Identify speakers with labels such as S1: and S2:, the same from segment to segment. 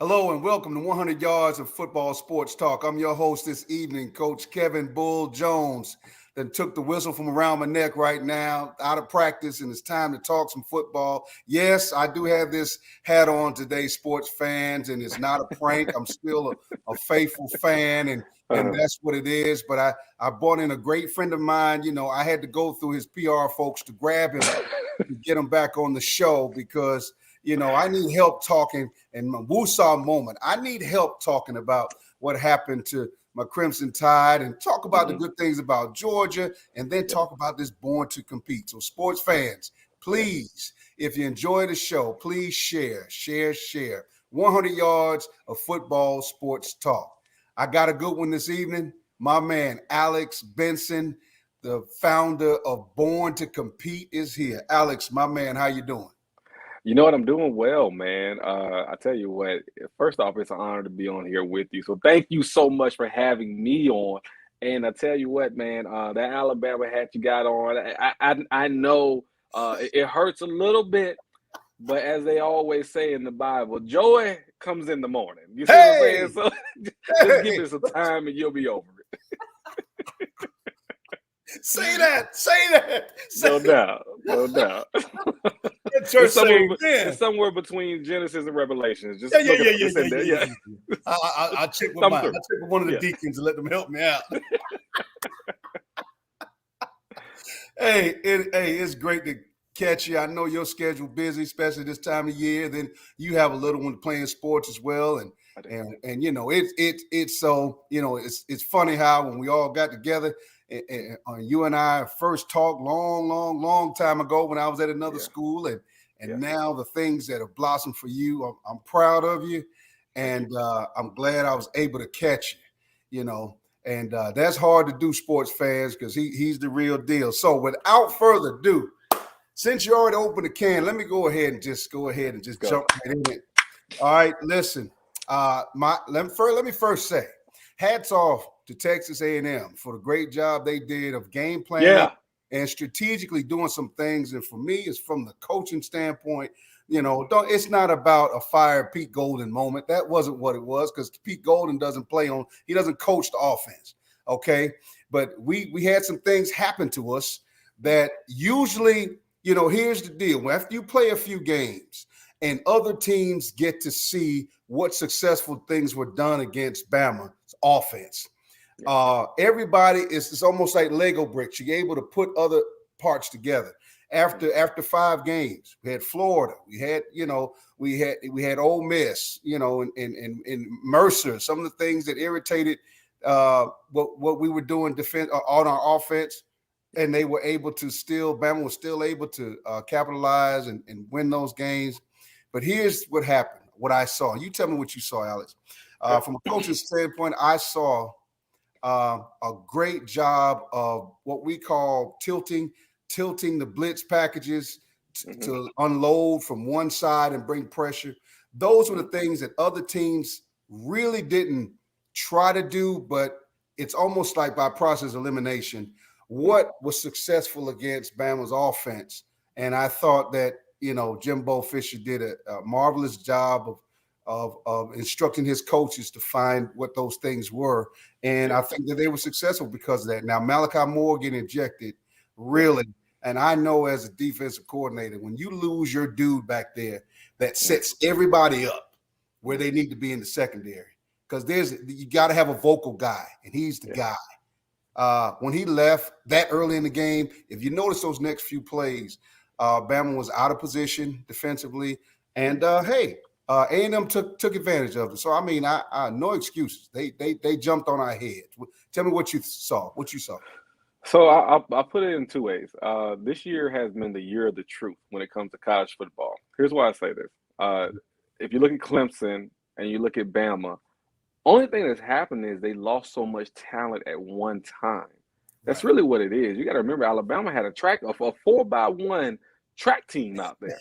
S1: Hello and welcome to 100 Yards of Football Sports Talk. I'm your host this evening, Coach Kevin Bull Jones. That took the whistle from around my neck right now, out of practice, and it's time to talk some football. Yes, I do have this hat on today, sports fans, and it's not a prank. I'm still a faithful fan, and that's what it is. But I brought in a great friend of mine. You know, I had to go through his PR folks to grab him to get him back on the show because – I need help talking in my Woosah moment. I need help talking about what happened to my Crimson Tide and talk about the good things about Georgia and then talk about this Born to Compete. So sports fans, please, if you enjoy the show, please share. 100 yards of football sports talk. I got a good one this evening. My man, Alex Benson, the founder of Born to Compete, is here. Alex, my man, how you doing?
S2: You know what? I'm doing well, man. I tell you what, first off, it's an honor to be on here with you. So thank you so much for having me on. And I tell you what, man, that Alabama hat you got on, I know it hurts a little bit, but as they always say in the Bible, joy comes in the morning. You see what I'm saying? So just give it some time and you'll be over it.
S1: Say that.
S2: No doubt. It's somewhere between Genesis and Revelations. Just
S1: yeah. I'll check with mine. I'll check with one of the deacons and let them help me out. Hey, it's great to catch you. I know your schedule busy, especially this time of year. Then you have a little one playing sports as well, and it's so it's funny how when we all got together. And you and I first talked long time ago when I was at another school, and now the things that have blossomed for you, I'm proud of you, and I'm glad I was able to catch you. And that's hard to do, sports fans, because he's the real deal. So without further ado, since you already opened the can, let me go ahead and just jump right in it. All right, listen. Let me first say, hats off to Texas A&M for the great job they did of game planning and strategically doing some things. And for me, it's from the coaching standpoint. It's not about a fire Pete Golden moment. That wasn't what it was, because Pete Golden he doesn't coach the offense. Okay. But we had some things happen to us that usually, here's the deal. After you play a few games and other teams get to see what successful things were done against Bama's offense. Everybody it's almost like Lego bricks. You're able to put other parts together. After 5 games, we had Florida, we had Ole Miss, and Mercer. Some of the things that irritated what we were doing on our offense, and they were able to Bama was still able to capitalize and win those games. But here's what happened. What I saw. You tell me what you saw, Alex. From a coaching standpoint, I saw a great job of what we call tilting the blitz packages to unload from one side and bring pressure. Those were the things that other teams really didn't try to do, but it's almost like by process of elimination, what was successful against Bama's offense. And I thought that, Jimbo Fisher did a marvelous job of instructing his coaches to find what those things were. And I think that they were successful because of that. Now, Malachi Moore getting ejected, really. And I know as a defensive coordinator, when you lose your dude back there, that sets everybody up where they need to be in the secondary. Because you got to have a vocal guy, and he's the guy. When he left that early in the game, if you notice those next few plays, Bama was out of position defensively. And, A&M took advantage of it. So, I mean, I no excuses. They jumped on our heads. Tell me what you saw.
S2: So I put it in 2 ways. This year has been the year of the truth when it comes to college football. Here's why I say this. If you look at Clemson and you look at Bama, only thing that's happened is they lost so much talent at one time. That's really what it is. You got to remember, Alabama had a 4x1 track team out there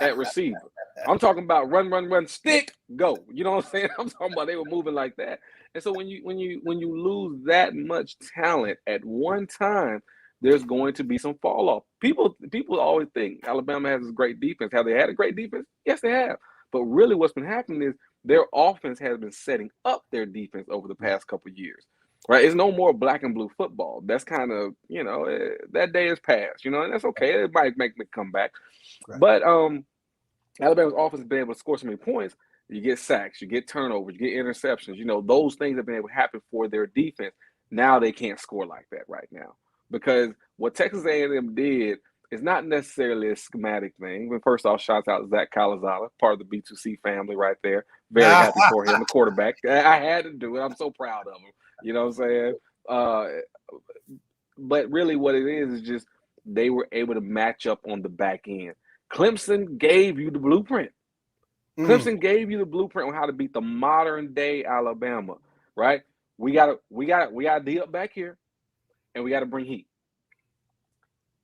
S2: at receiver. I'm talking about run, stick, go. You know what I'm saying? I'm talking about they were moving like that. And so when you lose that much talent at one time, there's going to be some fall off. People always think Alabama has a great defense. Have they had a great defense? Yes, they have. But really what's been happening is their offense has been setting up their defense over the past couple of years. Right? It's no more black and blue football. That's kind of, that day is past, and that's okay. It might make me come back.
S1: Right.
S2: But Alabama's offense has been able to score so many points. You get sacks, you get turnovers, you get interceptions. Those things have been able to happen for their defense. Now they can't score like that right now because what Texas A&M did is not necessarily a schematic thing. But first off, shouts out to Zach Calazala, part of the B2C family right there. Very happy for him, the quarterback. I had to do it. I'm so proud of him. You know what I'm saying? But really what it is just they were able to match up on the back end. Clemson gave you the blueprint. Clemson gave you the blueprint on how to beat the modern day Alabama, right? We gotta D up back here, and we gotta bring heat.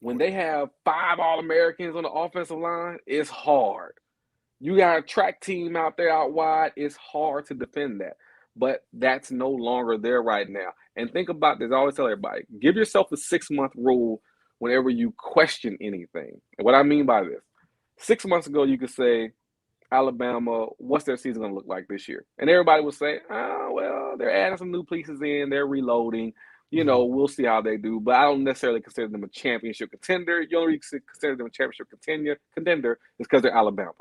S2: When they have 5 All-Americans on the offensive line, it's hard. You got a track team out there out wide, it's hard to defend that. But that's no longer there right now. And think about this. I always tell everybody, give yourself the 6-month rule whenever you question anything. And what I mean by this, 6 months ago, you could say, Alabama, what's their season going to look like this year? And everybody would say, well, they're adding some new pieces in. They're reloading. We'll see how they do. But I don't necessarily consider them a championship contender. You only consider them a championship contender is because they're Alabama.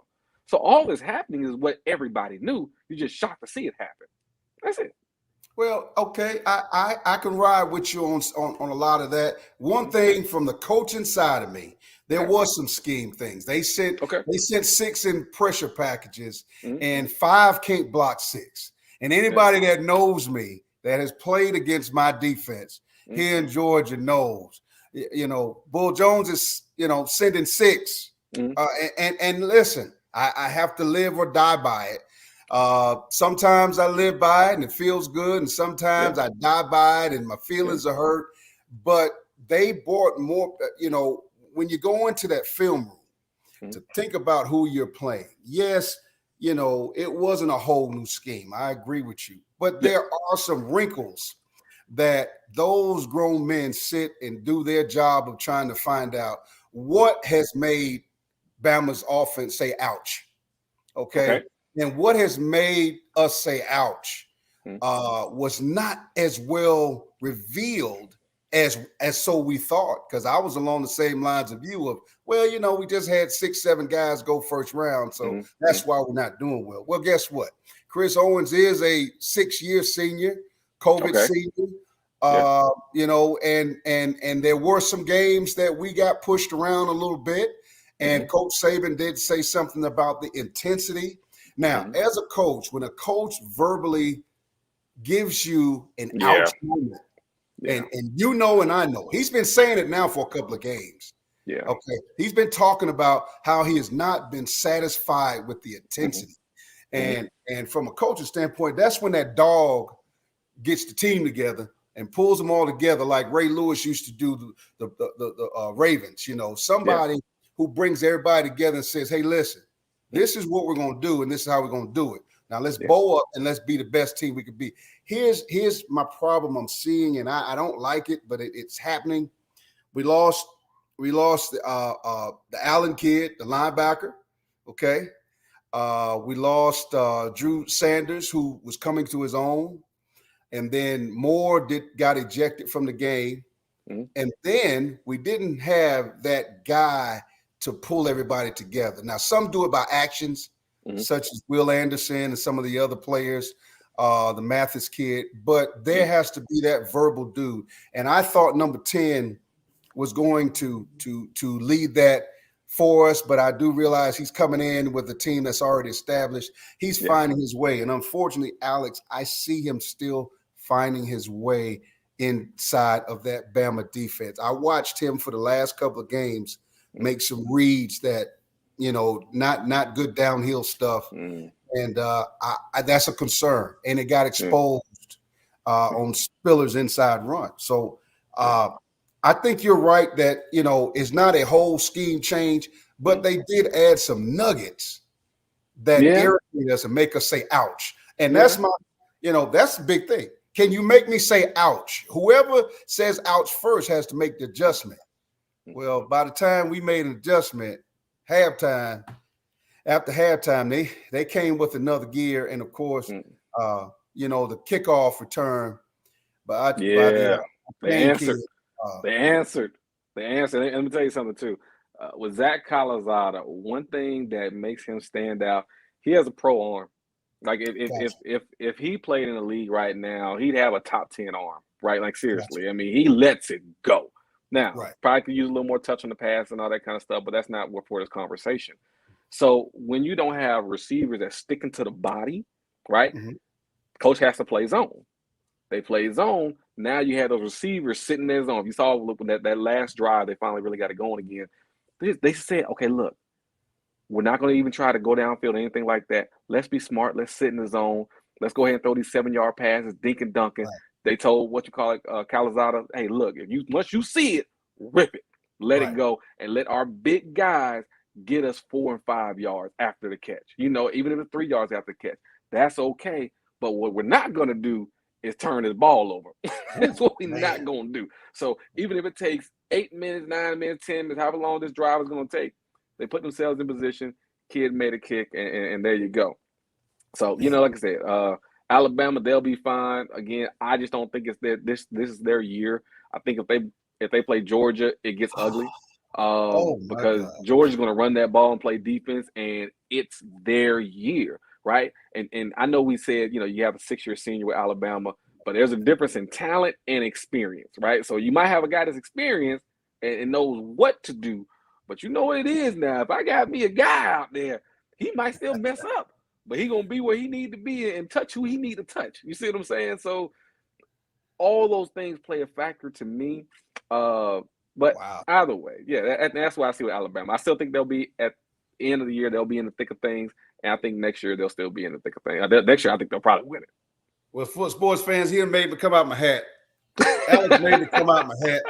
S2: So all that's happening is what everybody knew. You're just shocked to see it happen. That's it.
S1: Well, okay, I can ride with you on a lot of that. One thing from the coaching side of me, there was some scheme things. They sent 6 in pressure packages, and 5 can't block 6. And anybody that knows me that has played against my defense here in Georgia knows, Bull Jones is sending 6. And listen, I have to live or die by it. Sometimes I live by it and it feels good, and sometimes I die by it and my feelings are hurt. But they brought more, when you go into that film room to think about who you're playing. Yes, it wasn't a whole new scheme. I agree with you. But there are some wrinkles that those grown men sit and do their job of trying to find out what has made Bama's offense say, ouch. Okay. And what has made us say, ouch, was not as well revealed as so we thought. Because I was along the same lines of you of, well, we just had 6, 7 guys go first round. So that's why we're not doing well. Well, guess what? Chris Owens is a 6-year senior, COVID senior. And there were some games that we got pushed around a little bit. And Coach Saban did say something about the intensity. Now, as a coach, when a coach verbally gives you an ouch moment, and and I know, he's been saying it now for a couple of games. Yeah. Okay. He's been talking about how he has not been satisfied with the intensity. And from a coaching standpoint, that's when that dog gets the team together and pulls them all together like Ray Lewis used to do the Ravens. Somebody who brings everybody together and says, hey, listen, this is what we're going to do, and this is how we're going to do it. Now let's bow up and let's be the best team we could be. Here's my problem I'm seeing, and I don't like it, but it's happening. We lost the Allen kid, the linebacker. Okay, we lost Drew Sanders, who was coming to his own, and then Moore got ejected from the game, and then we didn't have that guy to pull everybody together. Now, some do it by actions, such as Will Anderson and some of the other players, the Mathis kid, but there has to be that verbal dude. And I thought number 10 was going to lead that for us, but I do realize he's coming in with a team that's already established. He's finding his way. And unfortunately, Alex, I see him still finding his way inside of that Bama defense. I watched him for the last couple of games make some reads that, not good downhill stuff. And that's a concern. And it got exposed on Spiller's inside run. So I think you're right that, it's not a whole scheme change, but they did add some nuggets that irritate us and make us say, ouch. And that's that's the big thing. Can you make me say, ouch? Whoever says ouch first has to make the adjustment. Well, by the time we made an adjustment, halftime, after halftime, they came with another gear, and of course, the kickoff return by the
S2: Yeah, they
S1: Payne kid.
S2: answered. They answered. They answered. Let me tell you something too. With Zach Calzada, one thing that makes him stand out, he has a pro arm. Like
S1: Gotcha.
S2: if he played in the league right now, he'd have a top 10 arm, right? Like
S1: Gotcha.
S2: seriously. I mean, he lets it go. Now,
S1: Right.
S2: probably could use a little more touch on the pass and all that kind of stuff, but that's not what for this conversation. So when you don't have receivers that sticking to the body, right?
S1: Mm-hmm.
S2: Coach has to play zone. They play zone. Now you have those receivers sitting there zone. If you saw that last drive, they finally really got it going again. They said, okay, look, we're not going to even try to go downfield or anything like that. Let's be smart. Let's sit in the zone. Let's go ahead and throw these 7-yard passes, dink and dunking.
S1: Right.
S2: They told Calzada, hey, look, once you see it, rip it, let it go, and let our big guys get us 4 and 5 yards after the catch. Even if it's 3 yards after the catch, that's okay. But what we're not going to do is turn this ball over. That's what we're not going to do. So even if it takes 8 minutes, 9 minutes, 10 minutes, however long this drive is going to take, they put themselves in position. Kid made a kick, and there you go. So, like I said, Alabama, they'll be fine. Again, I just don't think it's this is their year. I think if they play Georgia, it gets ugly. Because Georgia's going to run that ball and play defense, and it's their year, right? And I know we said, you have a 6-year senior with Alabama, but there's a difference in talent and experience, right? So you might have a guy that's experienced and knows what to do, but you know what it is now. If I got me a guy out there, he might still mess up, but he going to be where he need to be and touch who he need to touch. You see what I'm saying? So all those things play a factor to me. But either way, that's why I see with Alabama. I still think they'll be at the end of the year, they'll be in the thick of things. And I think next year they'll still be in the thick of things. Next year, I think they'll probably win it.
S1: Well, for sports fans, he made me come out my hat. Alex made me come out my hat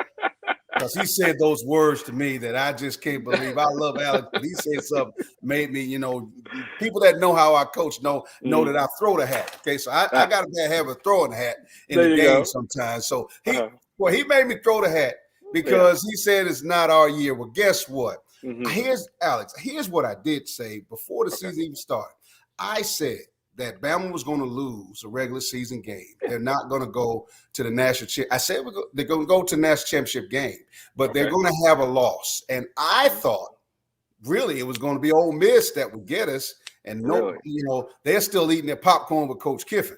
S1: because he said those words to me that I just can't believe. I love Alex, but he said something made me, people that know how I coach know that I throw the hat. Okay, so I got to have a throwing the hat in the game sometimes. So he made me throw the hat because he said it's not our year. Well, guess what? Here's what I did say before the season even started. I said that Bama was going to lose a regular season game. They're not going to go to the national championship. I said they're going to go to the national championship game, but they're going to have a loss. And I thought really it was going to be Ole Miss that would get us. And they're still eating their popcorn with Coach Kiffin.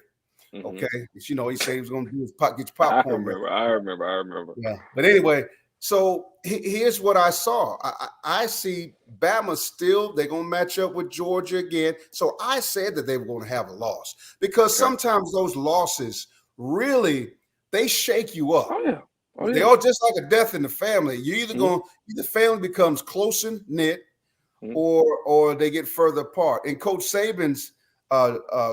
S1: Okay, he said he was going to do his get your popcorn.
S2: I remember.
S1: Yeah, but anyway. So here's what I saw. I see Bama still, they're going to match up with Georgia again. So I said that they were going to have a loss because sometimes those losses really, they shake you up. They are just like a death in the family. You either family becomes closer knit or they get further apart. And Coach Saban's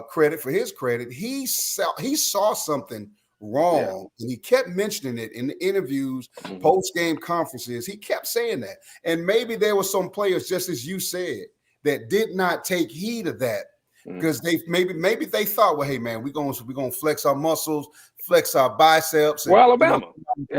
S1: credit, he saw something wrong, and he kept mentioning it in the interviews, post-game conferences. He kept saying that, and maybe there were some players, just as you said, that did not take heed of that because they maybe they thought, well, hey man, we're gonna flex our muscles, flex our biceps, and
S2: Alabama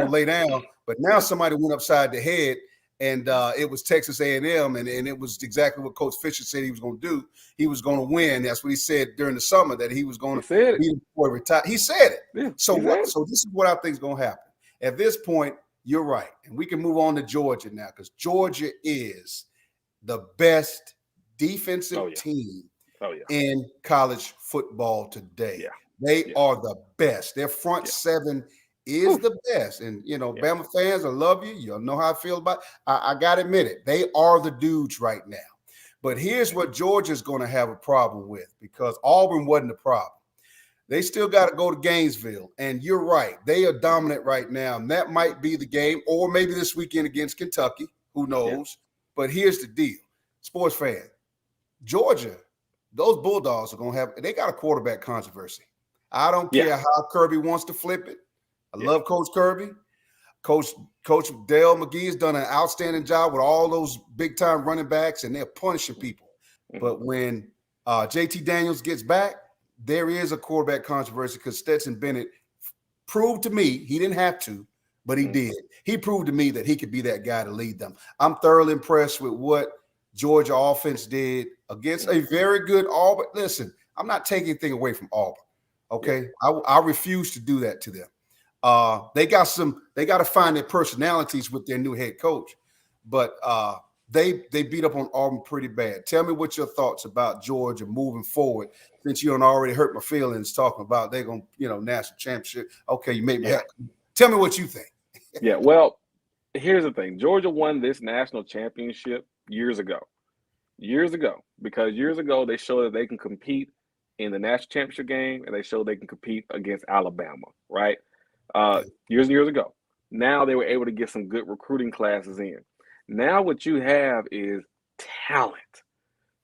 S1: lay down. But now somebody went upside the head. And it was Texas A&M, and it was exactly what Coach Fisher said he was going to do. He was going to win. That's what he said during the summer, that he was going to be before he retired. He said it.
S2: Yeah,
S1: so this is what I think is going to happen. At this point, you're right. And we can move on to Georgia now because Georgia is the best defensive team in college football today.
S2: Yeah.
S1: They are the best. Their front seven is the best. And, Bama fans, I love you. You'll know how I feel about it. I got to admit it. They are the dudes right now. But here's what Georgia's going to have a problem with because Auburn wasn't the problem. They still got to go to Gainesville. And you're right. They are dominant right now. And that might be the game, or maybe this weekend against Kentucky. Who knows? Yeah. But here's the deal. Sports fan, Georgia, those Bulldogs are going to have – they got a quarterback controversy. I don't care how Kirby wants to flip it. I love Coach Kirby. Coach Dale McGee has done an outstanding job with all those big-time running backs, and they're punishing people. But when JT Daniels gets back, there is a quarterback controversy because Stetson Bennett proved to me – he didn't have to, but he did. He proved to me that he could be that guy to lead them. I'm thoroughly impressed with what Georgia offense did against a very good Auburn. Listen, I'm not taking anything away from Auburn. Okay, I refuse to do that to them. They got to find their personalities with their new head coach, but they beat up on Auburn pretty bad. Tell me what your thoughts about Georgia moving forward, since you don't already hurt my feelings talking about they're going to, national championship. Okay, you made me happy. Tell me what you think.
S2: Yeah, well, here's the thing. Georgia won this national championship years ago, because years ago they showed that they can compete in the national championship game, and they showed they can compete against Alabama, right? Years and years ago. Now they were able to get some good recruiting classes in. Now what you have is talent.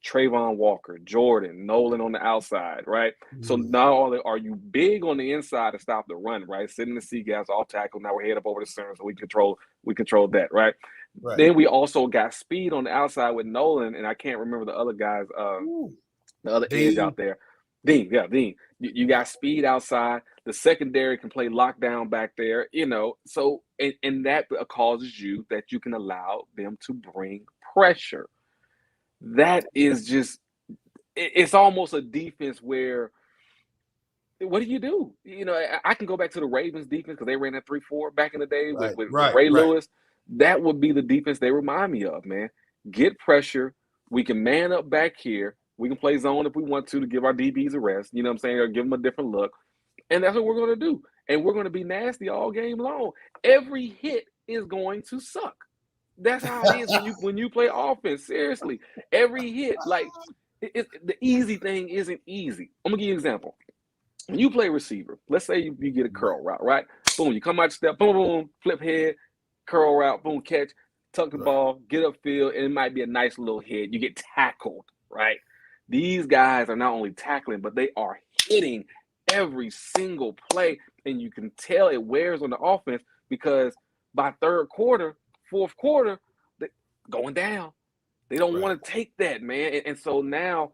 S2: Trayvon Walker, Jordan, Nolan on the outside, right? So not only are you big on the inside to stop the run, right? Sitting in the C gaps, off tackle. Now we're head up over the center, so we control that, right? Then we also got speed on the outside with Nolan, and I can't remember the other guys, the other edge out there. Dean. You got speed outside. The secondary can play lockdown back there, So and that causes you that you can allow them to bring pressure. That is just, it's almost a defense where, what do? I can go back to the Ravens defense because they ran that 3-4 back in the day with Ray Lewis. That would be the defense they remind me of, man. Get pressure. We can man up back here. We can play zone if we want to give our DBs a rest, you know what I'm saying, or give them a different look. And that's what we're going to do. And we're going to be nasty all game long. Every hit is going to suck. That's how it is when you play offense. Seriously, every hit, the easy thing isn't easy. I'm gonna give you an example. When you play receiver, let's say you get a curl route, right? Boom, you come out your step, boom, boom, flip head, curl route, boom, catch, tuck the ball, get upfield, and it might be a nice little hit. You get tackled, right? These guys are not only tackling, but they are hitting every single play, and you can tell it wears on the offense because by third quarter, fourth quarter, they're going down. They don't want to take that, man. And so now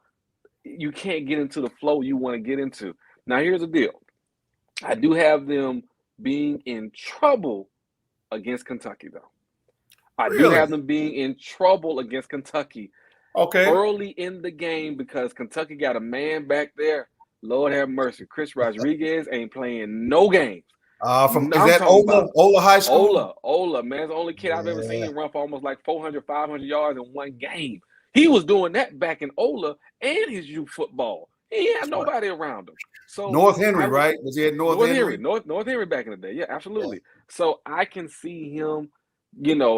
S2: you can't get into the flow you want to get into. Now, here's the deal. I do have them being in trouble against Kentucky, though. I do have them being in trouble against Kentucky early in the game because Kentucky got a man back there. Lord have mercy. Chris Rodriguez ain't playing no games.
S1: Is that Ola High School?
S2: Ola, man. It's the only kid I've ever seen run for almost like 400, 500 yards in one game. He was doing that back in Ola and his youth football. He had nobody around him. So
S1: North Henry, right? Was he at North Henry?
S2: North Henry back in the day. Yeah, absolutely. Yeah. So I can see him,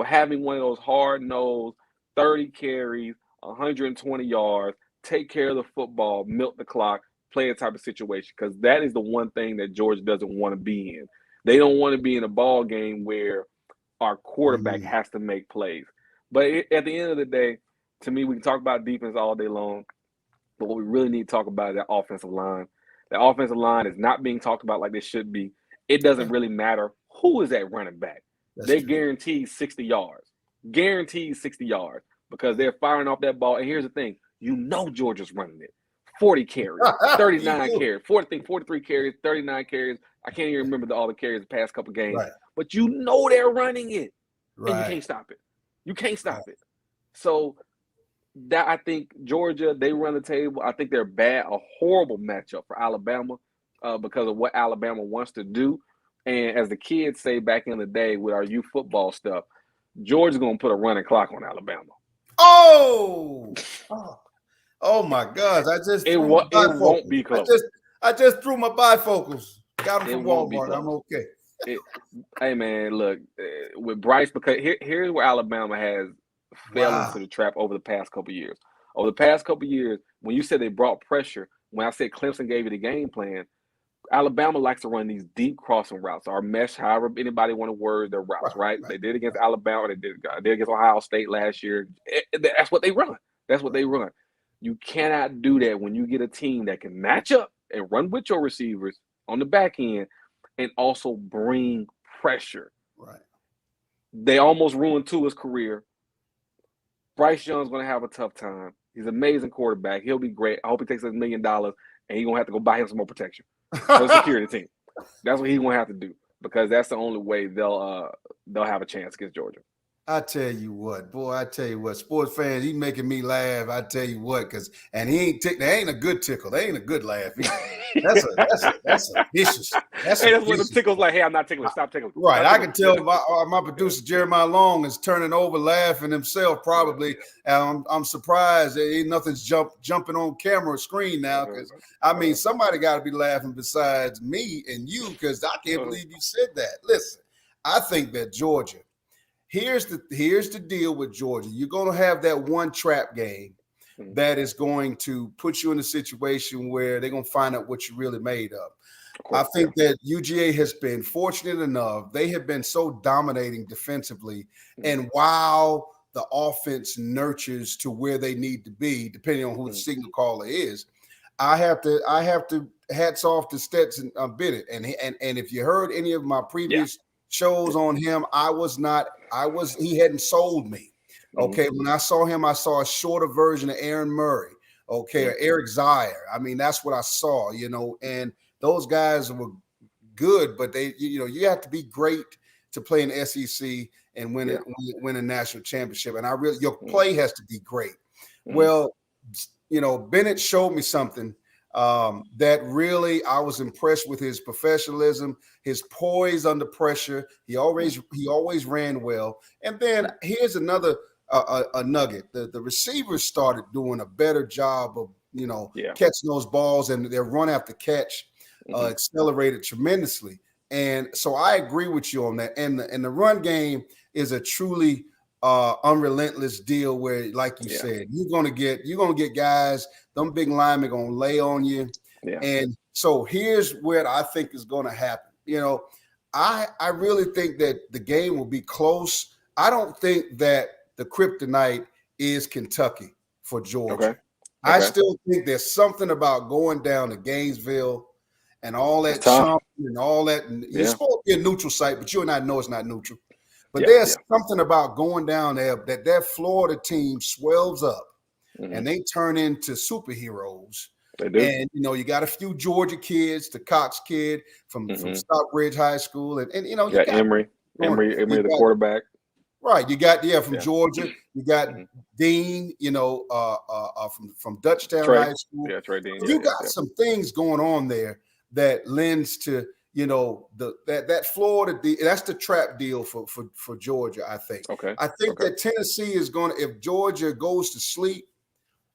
S2: having one of those hard-nosed 30 carries, 120 yards, take care of the football, milk the clock, play a type of situation, because that is the one thing that Georgia doesn't want to be in. They don't want to be in a ball game where our quarterback has to make plays. But at the end of the day, to me, we can talk about defense all day long, but what we really need to talk about is that offensive line. The offensive line is not being talked about like they should be. It doesn't really matter who is at running back. They're guaranteed 60 yards. Guaranteed 60 yards because they're firing off that ball. And here's the thing. Georgia's running it. 40 carries, 39 carries, 43 carries, 39 carries. I can't even remember all the carries the past couple games. Right. But they're running it. Right. And you can't stop it. You can't stop it. So that I think Georgia, they run the table. I think they're a horrible matchup for Alabama because of what Alabama wants to do. And as the kids say back in the day with our youth football stuff, Georgia's going to put a running clock on Alabama.
S1: Oh my gosh!
S2: It won't be close.
S1: I just threw my bifocals. Got them from Walmart. I'm okay.
S2: Hey man, look with Bryce, because here's where Alabama has fell into the trap over the past couple of years. Over the past couple of years, when you said they brought pressure, when I said Clemson gave you the game plan, Alabama likes to run these deep crossing routes or mesh, however anybody want to word their routes, right? They did against Alabama. They did against Ohio State last year. That's what they run. That's what they run. You cannot do that when you get a team that can match up and run with your receivers on the back end and also bring pressure.
S1: Right.
S2: They almost ruined Tua's career. Bryce Young's going to have a tough time. He's an amazing quarterback. He'll be great. I hope he takes $1 million and he's going to have to go buy him some more protection for the security team. That's what he's going to have to do because that's the only way they'll have a chance against Georgia.
S1: I tell you what, boy, I tell you what, sports fans, he making me laugh. I tell you what, and he ain't they ain't a good tickle. They ain't a good laugh either. That's a vicious.
S2: Hey, that's what the tickles like. Hey, I'm not tickling. Stop tickling.
S1: Right.
S2: Stop
S1: I
S2: tickling.
S1: can tell my producer Jeremiah Long is turning over laughing himself probably. I'm surprised that ain't nothing's jumping on camera or screen now, because I mean somebody got to be laughing besides me and you, because I can't believe you said that. Listen, I think that Georgia. Here's the deal with Georgia. You're going to have that one trap game that is going to put you in a situation where they're going to find out what you're really made of. I think that UGA has been fortunate enough. They have been so dominating defensively. And while the offense nurtures to where they need to be, depending on who the signal caller is, I have to hats off to Stetson Bennett. And if you heard any of my previous shows on him, he hadn't sold me. Okay. When I saw him, I saw a shorter version of Aaron Murray. Okay. Or Eric Zaire. I mean, that's what I saw, and those guys were good, but you have to be great to play in the SEC and win a national championship. And your play has to be great. Well, Bennett showed me something that really I was impressed with: his professionalism, his poise under pressure. He always ran well. And then here's another a nugget: the receivers started doing a better job of catching those balls, and their run after catch accelerated tremendously. And so I agree with you on that. And the run game is a truly unrelentless deal where, like you said, you're gonna get guys, them big linemen gonna lay on you. And so here's what I think is gonna happen. I really think that the game will be close. I don't think that the kryptonite is Kentucky for Georgia. I still think there's something about going down to Gainesville and all that chomp and all that. It's supposed to be a neutral site, but you and I know it's not neutral. But there's something about going down there that Florida team swells up and they turn into superheroes.
S2: They do.
S1: And, you got a few Georgia kids, the Cox kid from Stockbridge High School. And you got
S2: Emory, the quarterback.
S1: Right. You got, from Georgia. You got Dean, from Dutchtown High School.
S2: Yeah, Trey Dean.
S1: You got some things going on there that lends to, that Florida deal. That's the trap deal for Georgia, I think. I think that Tennessee is going to, if Georgia goes to sleep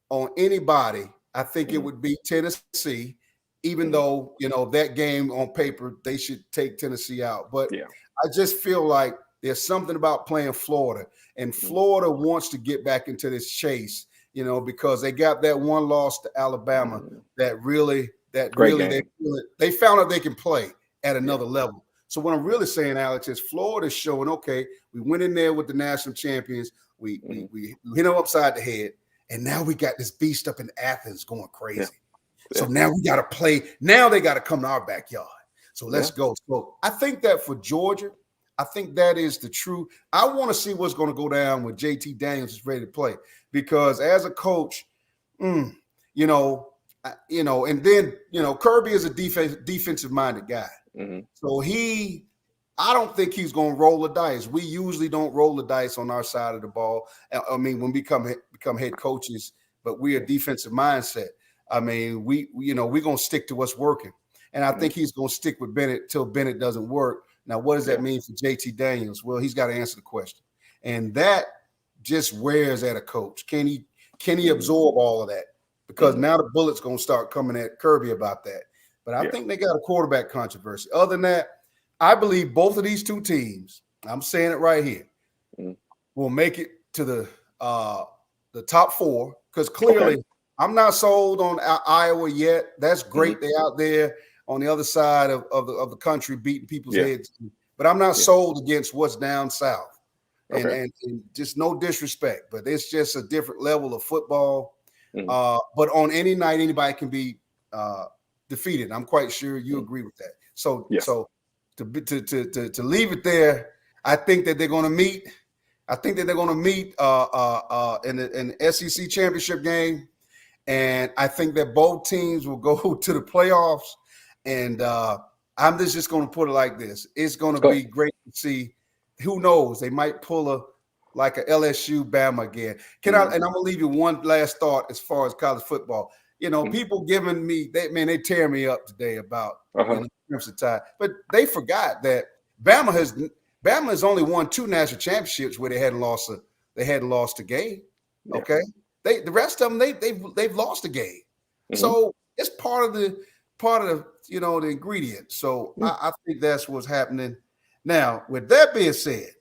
S1: on anybody, I think it would be Tennessee, even though, that game on paper, they should take Tennessee out. But I just feel like there's something about playing Florida, and Florida wants to get back into this chase, because they got that one loss to Alabama that really they found out they can play at another level. So what I'm really saying, Alex, is Florida's showing, okay, we went in there with the national champions. We hit them upside the head, and now we got this beast up in Athens going crazy. So now we got to play. Now they got to come to our backyard. So let's go. So I think that for Georgia, I think that is the true. I want to see what's going to go down when JT Daniels is ready to play, because as a coach, and then Kirby is a defensive minded guy. So I don't think he's going to roll the dice. We usually don't roll the dice on our side of the ball. I mean, when we become head coaches, but we're a defensive mindset. I mean, we're going to stick to what's working. And I think he's going to stick with Bennett till Bennett doesn't work. Now, what does that mean for JT Daniels? Well, he's got to answer the question. And that just wears at a coach. Can he absorb all of that? Because now the bullet's going to start coming at Kirby about that. But I think they got a quarterback controversy. Other than that, I believe both of these two teams, I'm saying it right here, will make it to the top four, because clearly I'm not sold on Iowa yet. That's great. They're out there on the other side of the country beating people's heads. But I'm not sold against what's down south. And just no disrespect, but it's just a different level of football. But on any night, anybody can be defeated. I'm quite sure you agree with that. So to leave it there, I think that they're going to meet. I think that they're going to meet in the SEC championship game, and I think that both teams will go to the playoffs. And I'm just going to put it like this: it's going to be great to see. Who knows? They might pull like a LSU Bama again. And I'm gonna leave you one last thought as far as college football. People giving me they tear me up today about Crimson Tide, but they forgot that Bama has only won 2 national championships where they hadn't lost a game.
S2: Yeah.
S1: Okay, the rest of them they've lost a game, so it's part of the the ingredient. So I think that's what's happening now. With that being said,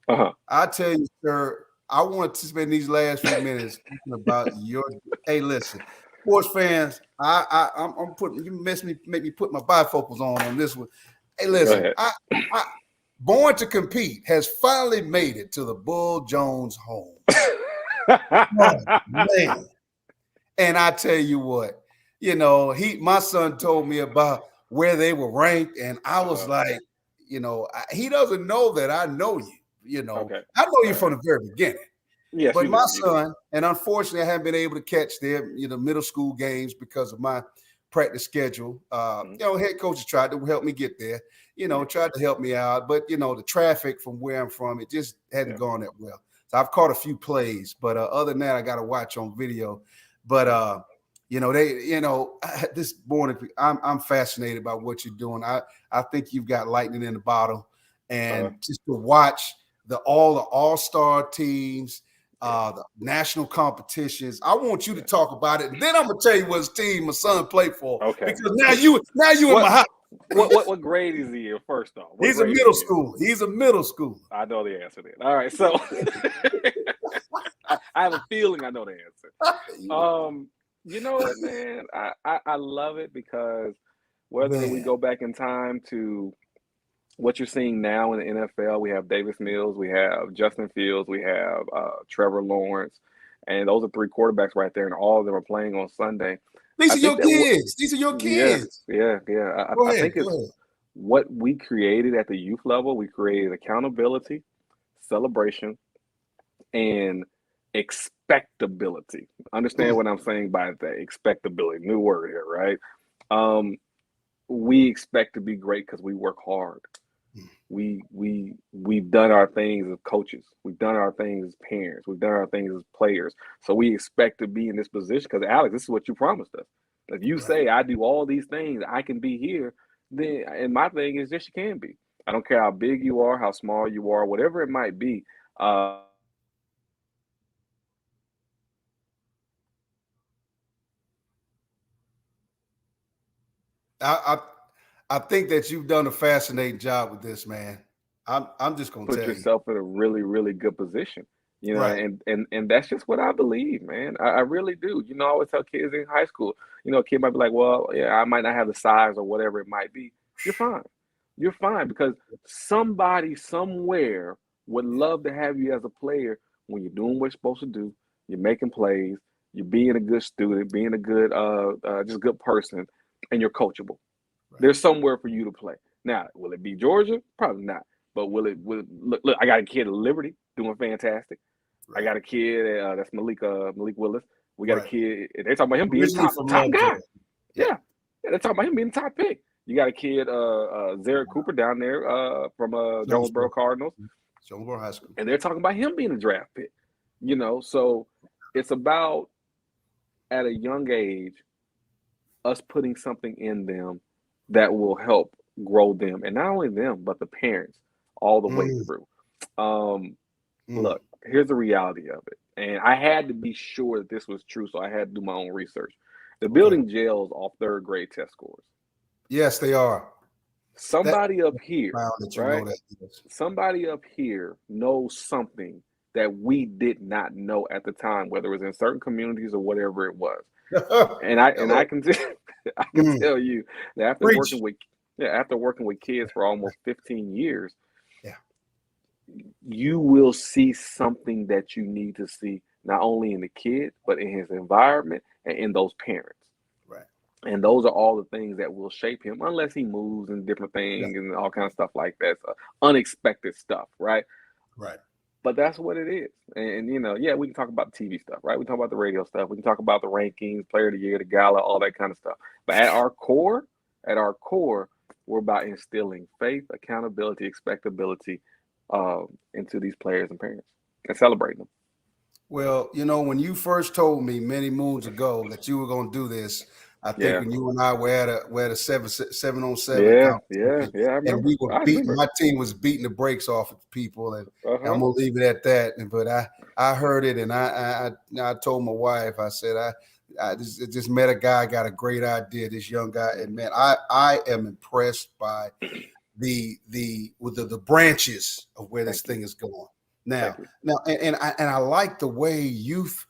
S1: I tell you, sir, I want to spend these last few minutes talking about your. Hey, listen, sports fans, I'm putting you make me put my bifocals on this one. Hey, listen, I Born to Compete has finally made it to the Bull Jones home. Oh, man. And I tell you what, my son told me about where they were ranked, and I was like, he doesn't know that I know you. I know you from the very beginning.
S2: Yes,
S1: but my son, and unfortunately, I haven't been able to catch their middle school games because of my practice schedule. Head coaches tried to help me get there. Tried to help me out, but the traffic from where I'm from, it just hadn't gone that well. So I've caught a few plays, but other than that, I got to watch on video. But this morning, I'm fascinated by what you're doing. I think you've got lightning in the bottle, and just to watch all the all-star teams, the national competitions. I want you to talk about it, and then I'm gonna tell you what team my son played for.
S2: Okay.
S1: Because now you in my house.
S2: What grade is he in? First off,
S1: he's a middle school. He's a middle school.
S2: I know the answer then. All right, so I have a feeling I know the answer. You know what, man? I love it because whether we go back in time to what you're seeing now in the NFL, we have Davis Mills, we have Justin Fields, we have Trevor Lawrence, and those are 3 quarterbacks right there, and all of them are playing on Sunday.
S1: These are your kids. These are your kids.
S2: Yeah. I think it's what we created at the youth level. We created accountability, celebration, and expectability. Understand what I'm saying by that? Expectability. New word here, right? We expect to be great because we work hard. We've done our things as coaches. We've done our things as parents. We've done our things as players. So we expect to be in this position because, Alex, this is what you promised us. If you say I do all these things, I can be here, then, and my thing is yes, you can be. I don't care how big you are, how small you are, whatever it might be.
S1: I think that you've done a fascinating job with this, man. I'm just gonna
S2: put yourself in a really, really good position. And that's just what I believe, man. I really do. I always tell kids in high school, a kid might be like, well, yeah, I might not have the size or whatever it might be. You're fine. You're fine because somebody somewhere would love to have you as a player when you're doing what you're supposed to do. You're making plays. You're being a good student, being a good, just good person, and you're coachable. There's somewhere for you to play. Now, will it be Georgia? Probably not. But will it look, I got a kid at Liberty doing fantastic. I got a kid that's Malik Willis. We got a kid. They're talking about him being top guy. Yeah, they're talking about him being the top pick. You got a kid, Zarek Cooper down there from Jonesboro Cardinals.
S1: Jonesboro High School.
S2: And they're talking about him being a draft pick. So it's about at a young age us putting something in them that will help grow them, and not only them, but the parents all the way through. Look, here's the reality of it, and I had to be sure that this was true, so I had to do my own research. The building jails off 3rd grade test scores.
S1: Yes, they are.
S2: Somebody up here, right? Somebody up here knows something that we did not know at the time, whether it was in certain communities or whatever it was. And I can tell you that after working with kids for almost 15 years, you will see something that you need to see not only in the kid but in his environment and in those parents.
S1: Right.
S2: And those are all the things that will shape him, unless he moves and different things and all kinds of stuff like that. So unexpected stuff, right?
S1: Right.
S2: But that's what it is. And we can talk about the TV stuff, right? We can talk about the radio stuff. We can talk about the rankings, player of the year, the gala, all that kind of stuff. But at our core, we're about instilling faith, accountability, expectability into these players and parents. and celebrating them.
S1: Well, when you first told me many moons ago that you were going to do this, I think when you and I were at a 7-on-7 competition,
S2: I
S1: and
S2: remember.
S1: we were beating, my team was beating the brakes off of people, and I'm gonna leave it at that. But I heard it, and I told my wife, I said I just met a guy, got a great idea, this young guy, and man, I am impressed by the branches of where this thing is going. Now, and I like the way youth.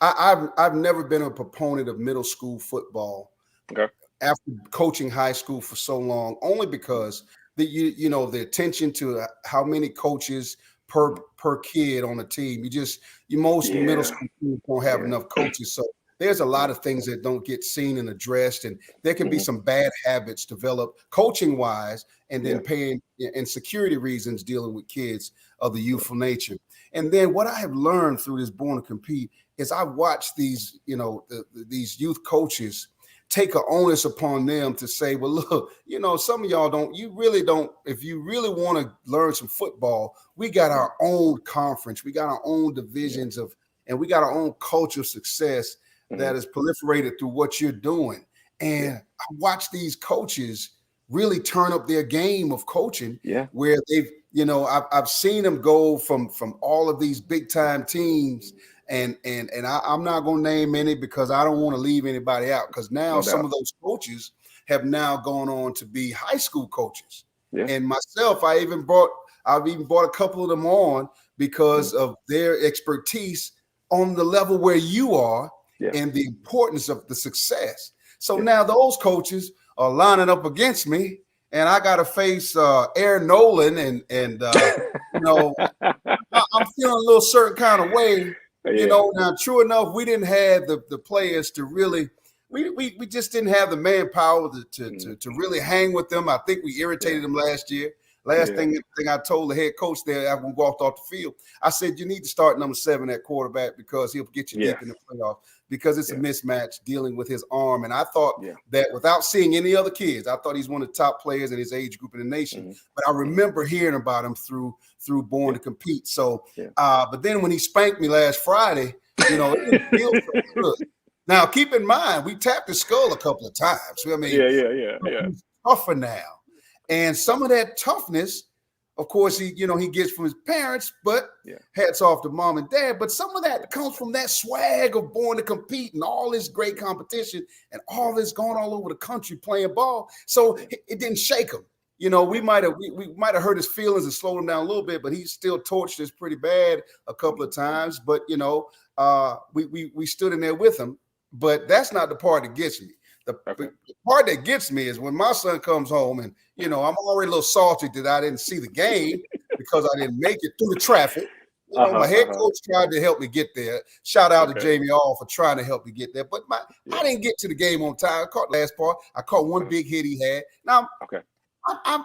S1: I've never been a proponent of middle school football.
S2: Okay.
S1: After coaching high school for so long, only because the attention to how many coaches per kid on a team. Most middle school teams don't have enough coaches, so there's a lot of things that don't get seen and addressed, and there can be some bad habits developed coaching wise, and then paying and security reasons dealing with kids of the youthful nature. And then what I have learned through this Born to Compete is I watch these, these youth coaches take an onus upon them to say, well, look, some of y'all don't, if you really want to learn some football, we got our own conference, we got our own divisions and we got our own culture of success that is proliferated through what you're doing. And I watch these coaches really turn up their game of coaching where they've, I've seen them go from all of these big time teams. And I'm not going to name any because I don't want to leave anybody out, because now some of those coaches have now gone on to be high school coaches. And myself, I've even brought a couple of them on because of their expertise on the level where you are and the importance of the success. So now those coaches are lining up against me, and I got to face Aaron Nolan, and I'm feeling a little certain kind of way. Now, true enough, we didn't have the players to really, we just didn't have the manpower to really hang with them. I think we irritated them last year. Thing I told the head coach there after we walked off the field, I said, you need to start number 7 at quarterback because he'll get you deep in the playoffs, because it's a mismatch dealing with his arm. And I thought that without seeing any other kids, I thought he's one of the top players in his age group in the nation. But I remember hearing about him through Born to Compete. So, but then when he spanked me last Friday, it didn't feel so good. Now, keep in mind, we tapped his skull a couple of times. I mean, he's tougher now. And some of that toughness, of course, he gets from his parents, but hats off to mom and dad. But some of that comes from that swag of Born to Compete and all this great competition and all this going all over the country playing ball. So it didn't shake him. We might have hurt his feelings and slowed him down a little bit, but he still torched us pretty bad a couple of times. But we stood in there with him. But that's not the part that gets me. The part that gets me is when my son comes home and, I'm already a little salty that I didn't see the game because I didn't make it through the traffic. My head coach tried to help me get there. Shout out to Jamie All for trying to help me get there. But I didn't get to the game on time. I caught the last part. I caught one big hit he had. Now,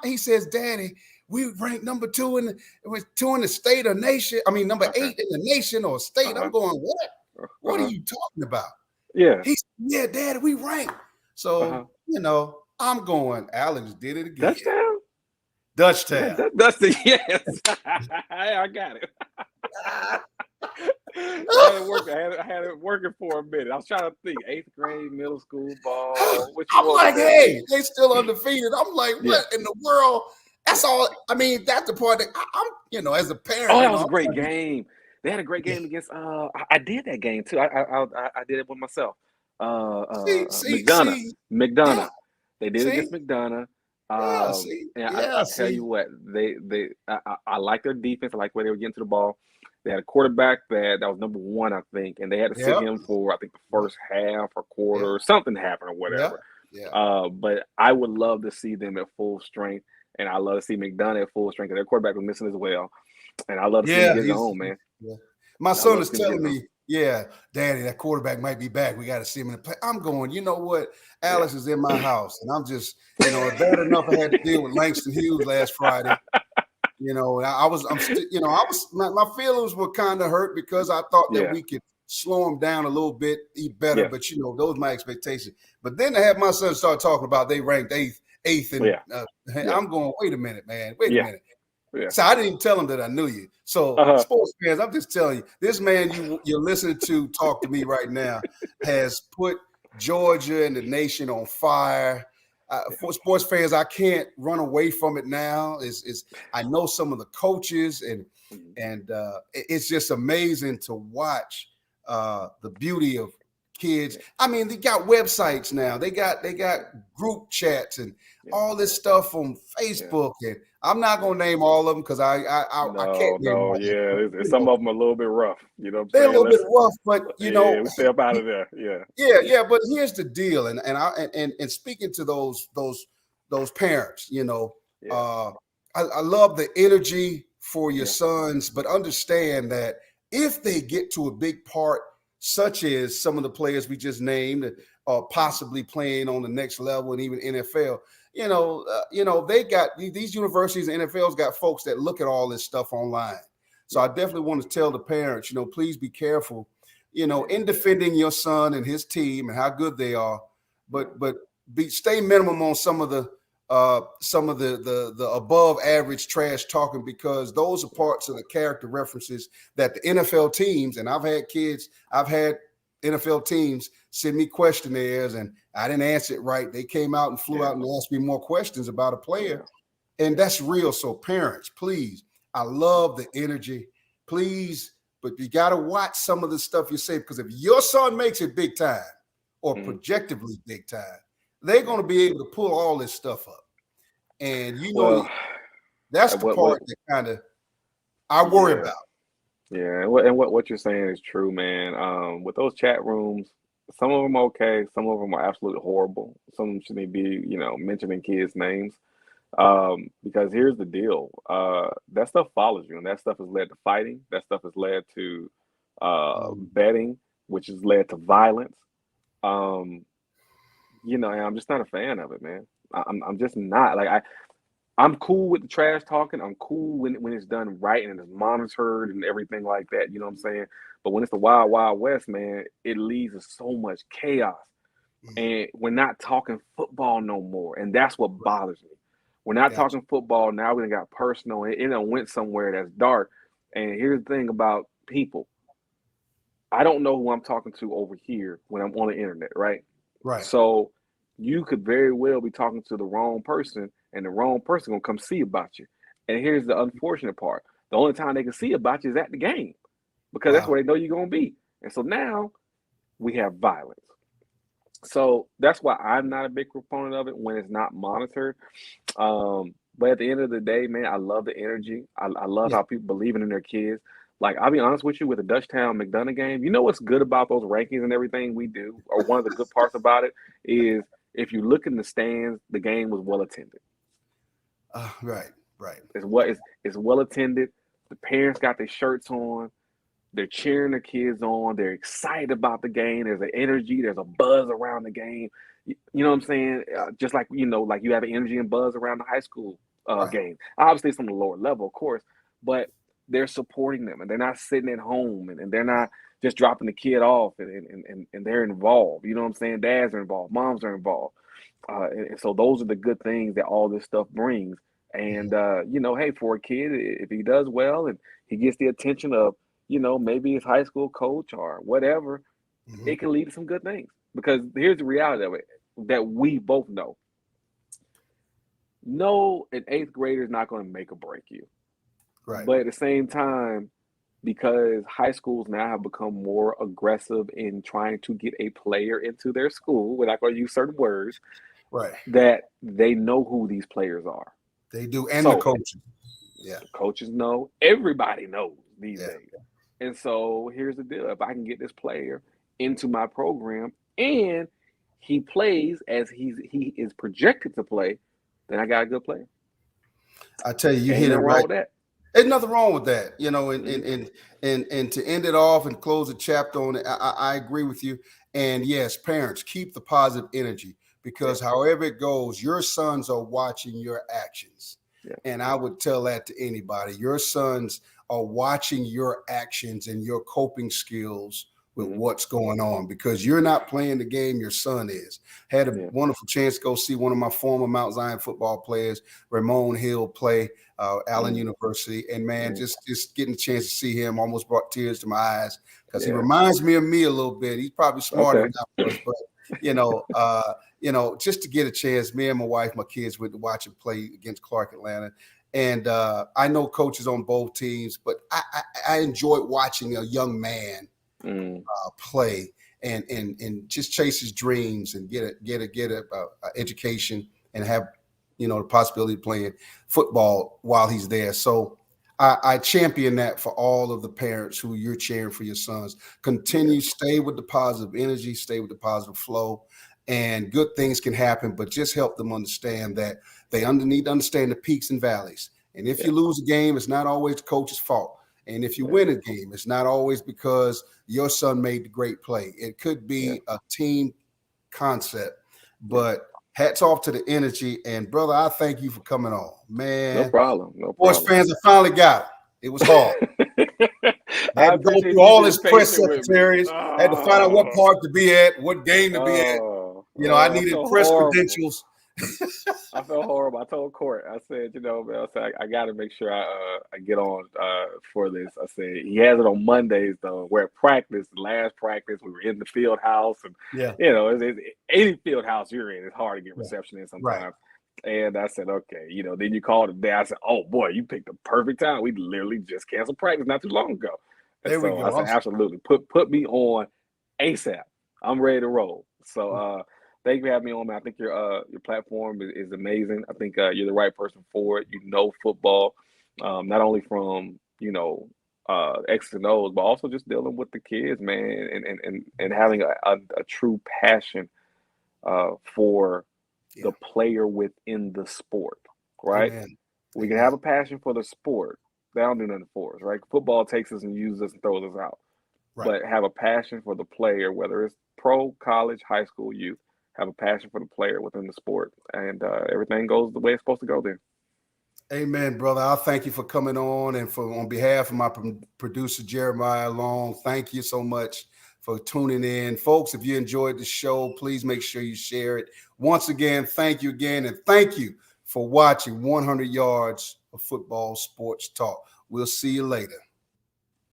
S1: he says, Daddy, we ranked number 2 in the state or nation. I mean, number 8 in the nation or state. I'm going, what? What are you talking about? He said, Daddy, we ranked. So, I'm going, Alex did it again.
S2: Touchdown?
S1: Dutchtown.
S2: That's the yes. I got it. I had it working for a minute. I was trying to think 8th grade, middle school ball.
S1: I'm like, hey, they still undefeated. I'm like, what in the world? That's all. I mean, that's the part that I'm, as a parent.
S2: Oh, that was a great game. They had a great game against. I did that game too. I did it with myself. McDonough.
S1: Yeah.
S2: They did it against McDonough. I'll tell you what, I like their defense. I like where they were getting to the ball. They had a quarterback that was number 1, I think, and they had to sit him for, I think, the first half or quarter or something happened or whatever. But I would love to see them at full strength, and I love to see McDonough at full strength, because their quarterback was missing as well. And I love to see him get home, man.
S1: My son is telling me, Daddy, that quarterback might be back. We got to see him in the play. I'm going, you know what? Alex is in my house, and I'm just, bad enough I had to deal with Langston Hughes last Friday. And my feelings were kind of hurt because I thought that we could slow him down a little bit, eat better. But those are my expectations. But then to have my son start talking about they ranked eighth, and I'm going, wait a minute, man, wait a minute.
S2: Yeah.
S1: So I didn't even tell him that I knew you. So sports fans, I'm just telling you, this man you're listening to talk to me right now has put Georgia and the nation on fire. For sports fans, I can't run away from it now. I know some of the coaches and it's just amazing to watch the beauty of kids. I mean, they got websites now. They got group chats and all this stuff on Facebook. And I'm not gonna name all of them because I can't name all of them.
S2: Some of them are a little bit rough. You know what I'm
S1: they're
S2: saying?
S1: a little bit rough, but
S2: we stay up out of there.
S1: Yeah. But here's the deal, and speaking to those parents, I love the energy for your sons, but understand that if they get to a big part, such as some of the players we just named, possibly playing on the next level and even NFL, they got these universities and NFLs got folks that look at all this stuff online. So I definitely want to tell the parents, please be careful, in defending your son and his team and how good they are, but stay minimum on some of the above average trash talking, because those are parts of the character references that the NFL teams, and I've had NFL teams send me questionnaires and I didn't answer it right. They came out and flew out and asked me more questions about a player. And that's real. So parents, please, I love the energy, please, but you got to watch some of the stuff you say, because if your son makes it big time or projectively big time, they're going to be able to pull all this stuff up. And that's the part that kind of I worry about.
S2: Yeah, and what you're saying is true, man. With those chat rooms, some of them are okay, some of them are absolutely horrible. Some of them shouldn't be, mentioning kids' names. Because here's the deal: that stuff follows you, and that stuff has led to fighting. That stuff has led to betting, which has led to violence. And I'm just not a fan of it, man. I'm just not. Like I'm cool with the trash talking. I'm cool when it's done right and it's monitored and everything like that. You know what I'm saying? But when it's the wild, wild west, man, it leads to so much chaos. And we're not talking football no more. And that's what bothers me. We're not talking football. Now we got personal. It done went somewhere that's dark. And here's the thing about people. I don't know who I'm talking to over here when I'm on the internet, right?
S1: Right.
S2: So you could very well be talking to the wrong person, and the wrong person gonna come see about you. And here's the unfortunate part: the only time they can see about you is at the game, because that's where they know you're gonna be. And so now we have violence. So that's why I'm not a big proponent of it when it's not monitored. But at the end of the day, man, I love the energy. I love how people believing in their kids. Like, I'll be honest with you, with the Dutchtown McDonough game, you know what's good about those rankings and everything we do, or one of the good parts about it is if you look in the stands, the game was well attended.
S1: Right.
S2: It's well attended. The parents got their shirts on. They're cheering their kids on. They're excited about the game. There's an energy. There's a buzz around the game. You know what I'm saying? Just like, like you have an energy and buzz around the high school game. Obviously, it's on the lower level, of course, but they're supporting them, and they're not sitting at home, and they're not just dropping the kid off, and they're involved. You know what I'm saying? Dads are involved. Moms are involved. And so those are the good things that all this stuff brings. And, hey, for a kid, if he does well and he gets the attention of, maybe his high school coach or whatever, it can lead to some good things. Because here's the reality of it that we both know. No, an eighth grader is not going to make or break you.
S1: Right.
S2: But at the same time, because high schools now have become more aggressive in trying to get a player into their school, we're not going to use certain words,
S1: right,
S2: that they know who these players are.
S1: They do, and the coaches.
S2: Yeah. The coaches know. Everybody knows these days. And so here's the deal. If I can get this player into my program and he plays as he is projected to play, then I got a good player.
S1: I tell you, hit it right.
S2: With that.
S1: There's nothing wrong with that, and to end it off and close the chapter on it, I agree with you. And yes, parents, keep the positive energy, because however it goes, your sons are watching your actions. Yeah. And I would tell that to anybody. Your sons are watching your actions and your coping skills with what's going on, because you're not playing the game, your son is. Had a wonderful chance to go see one of my former Mount Zion football players, Ramon Hill, play Allen University. And man, just getting a chance to see him almost brought tears to my eyes, because he reminds me of me a little bit. He's probably smarter than I was, but just to get a chance, me and my wife, my kids went to watch him play against Clark Atlanta. And I know coaches on both teams, but I enjoyed watching a young man play and just chase his dreams and get a education and have the possibility of playing football while he's there. So I champion that for all of the parents who you're cheering for your sons. Continue, stay with the positive energy, stay with the positive flow, and good things can happen, but just help them understand that they need to understand the peaks and valleys. And if you lose a game, it's not always the coach's fault. And if you win a game, it's not always because your son made the great play. It could be a team concept, but hats off to the energy. And brother, I thank you for coming on, man.
S2: No problem.
S1: Sports fans, I finally got it. It was hard. I had to go through all his press secretaries. Had to find out what park to be at, what game to be at. I needed press credentials.
S2: I felt horrible. I told Court, I said, man, I got to make sure I get on for this. I said, he has it on Mondays, though. We're at practice, last practice. We were in the field house. And, it's any field house you're in, it's hard to get reception in sometimes. Right. And I said, okay, then you called today. I said, oh, boy, you picked the perfect time. We literally just canceled practice not too long ago. And there we go. I said, absolutely. Put me on ASAP. I'm ready to roll. So, thank you for having me on, man. I think your platform is amazing. I think you're the right person for it. Football, not only from X's and O's, but also just dealing with the kids, man, and having a true passion for the player within the sport, right? Amen. We can have a passion for the sport. They don't do nothing for us, right? Football takes us and uses us and throws us out. Right. But have a passion for the player, whether it's pro, college, high school, youth. Have a passion for the player within the sport, and everything goes the way it's supposed to go there.
S1: Amen, brother. I'll thank you for coming on, and on behalf of my producer, Jeremiah Long, thank you so much for tuning in. Folks, if you enjoyed the show, please make sure you share it. Once again, thank you again, and thank you for watching 100 Yards of Football Sports Talk. We'll see you later.